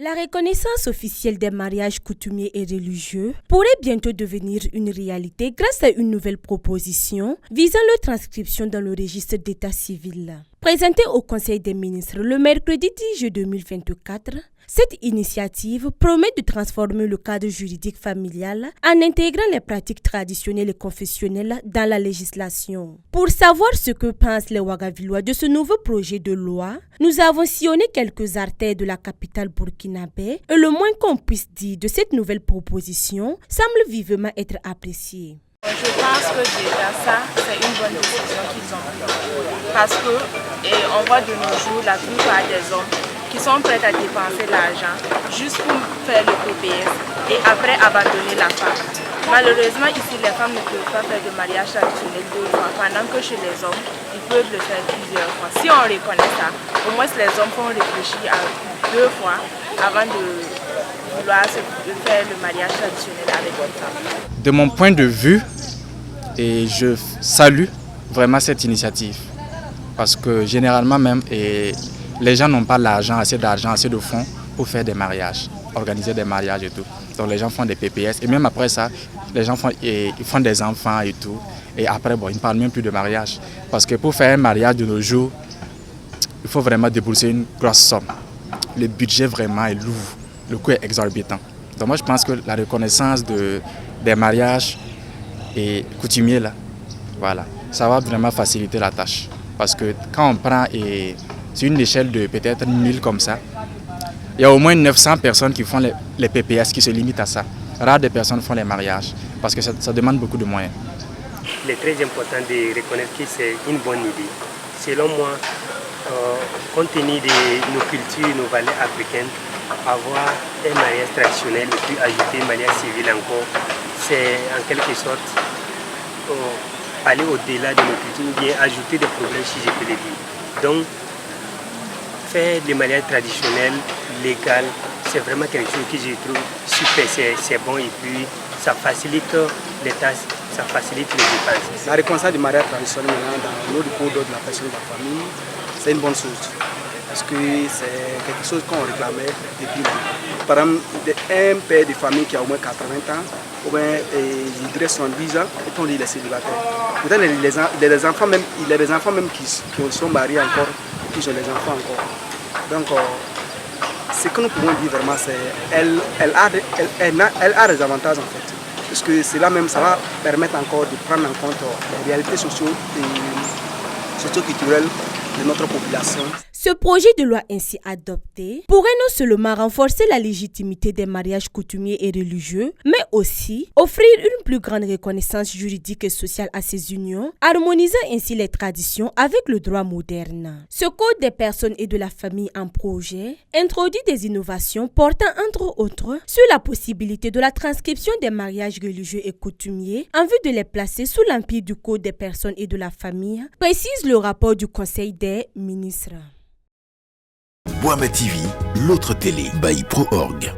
La reconnaissance officielle des mariages coutumiers et religieux pourrait bientôt devenir une réalité grâce à une nouvelle proposition visant leur transcription dans le registre d'état civil. Présentée au Conseil des ministres le mercredi 10 juillet 2024, cette initiative promet de transformer le cadre juridique familial en intégrant les pratiques traditionnelles et confessionnelles dans la législation. Pour savoir ce que pensent les Ouagavillois de ce nouveau projet de loi, nous avons sillonné quelques artères de la capitale burkinabé et le moins qu'on puisse dire de cette nouvelle proposition semble vivement être apprécié. Je pense que déjà ça, c'est une bonne décision qu'ils ont prise. Parce que on voit de nos jours la plupart des hommes qui sont prêts à dépenser l'argent juste pour faire le PPS et après abandonner la femme. Malheureusement, ici, les femmes ne peuvent pas faire de mariage traditionnel 2 fois, pendant que chez les hommes, ils peuvent le faire plusieurs fois. Si on reconnaît ça, au moins les hommes vont réfléchir à 2 fois avant de vouloir faire le mariage traditionnel avec une femme. De mon point de vue, et je salue vraiment cette initiative parce que généralement même les gens n'ont pas assez d'argent, assez de fonds pour faire des mariages, organiser des mariages et tout. Donc les gens font des PPS et même après ça, les gens font des enfants et tout. Et après, ils ne parlent même plus de mariage. Parce que pour faire un mariage de nos jours, il faut vraiment débourser une grosse somme. Le budget vraiment est lourd, le coût est exorbitant. Donc moi je pense que la reconnaissance des mariages et coutumiers, là, voilà, ça va vraiment faciliter la tâche. Parce que quand on prend sur une échelle de peut-être 1000 comme ça, il y a au moins 900 personnes qui font les PPS, qui se limitent à ça. Rares de personnes font les mariages, parce que ça demande beaucoup de moyens. Il est très important de reconnaître que c'est une bonne idée. Selon moi, compte tenu de nos cultures, nos valeurs africaines, avoir un mariage traditionnel et puis ajouter un mariage civil encore, c'est en quelque sorte aller au-delà de nos cultures ou bien ajouter des problèmes, si je peux le dire. Donc, faire des mariages traditionnels, légal, c'est vraiment quelque chose que je trouve super, c'est bon et puis ça facilite les tâches, ça facilite les dépenses. La reconnaissance du mariage traditionnel dans l'ordre de la personne de la famille, c'est une bonne chose. Parce que c'est quelque chose qu'on réclamait depuis longtemps. Par exemple, un père de famille qui a au moins 80 ans, ou bien il dirait 70 ans, et on dit les célibataires. Peut-être les enfants même, il y a des enfants même qui sont mariés encore, et qui ont des enfants encore. Donc, ce que nous pouvons dire vraiment, c'est qu'elle a des avantages en fait. Parce que cela même, ça va permettre encore de prendre en compte les réalités socio-culturelles de notre population. Ce projet de loi ainsi adopté pourrait non seulement renforcer la légitimité des mariages coutumiers et religieux, mais aussi offrir une plus grande reconnaissance juridique et sociale à ces unions, harmonisant ainsi les traditions avec le droit moderne. Ce code des personnes et de la famille en projet introduit des innovations portant entre autres sur la possibilité de la transcription des mariages religieux et coutumiers en vue de les placer sous l'empire du code des personnes et de la famille, précise le rapport du Conseil des ministres. Boama TV, l'autre télé by Pro Org.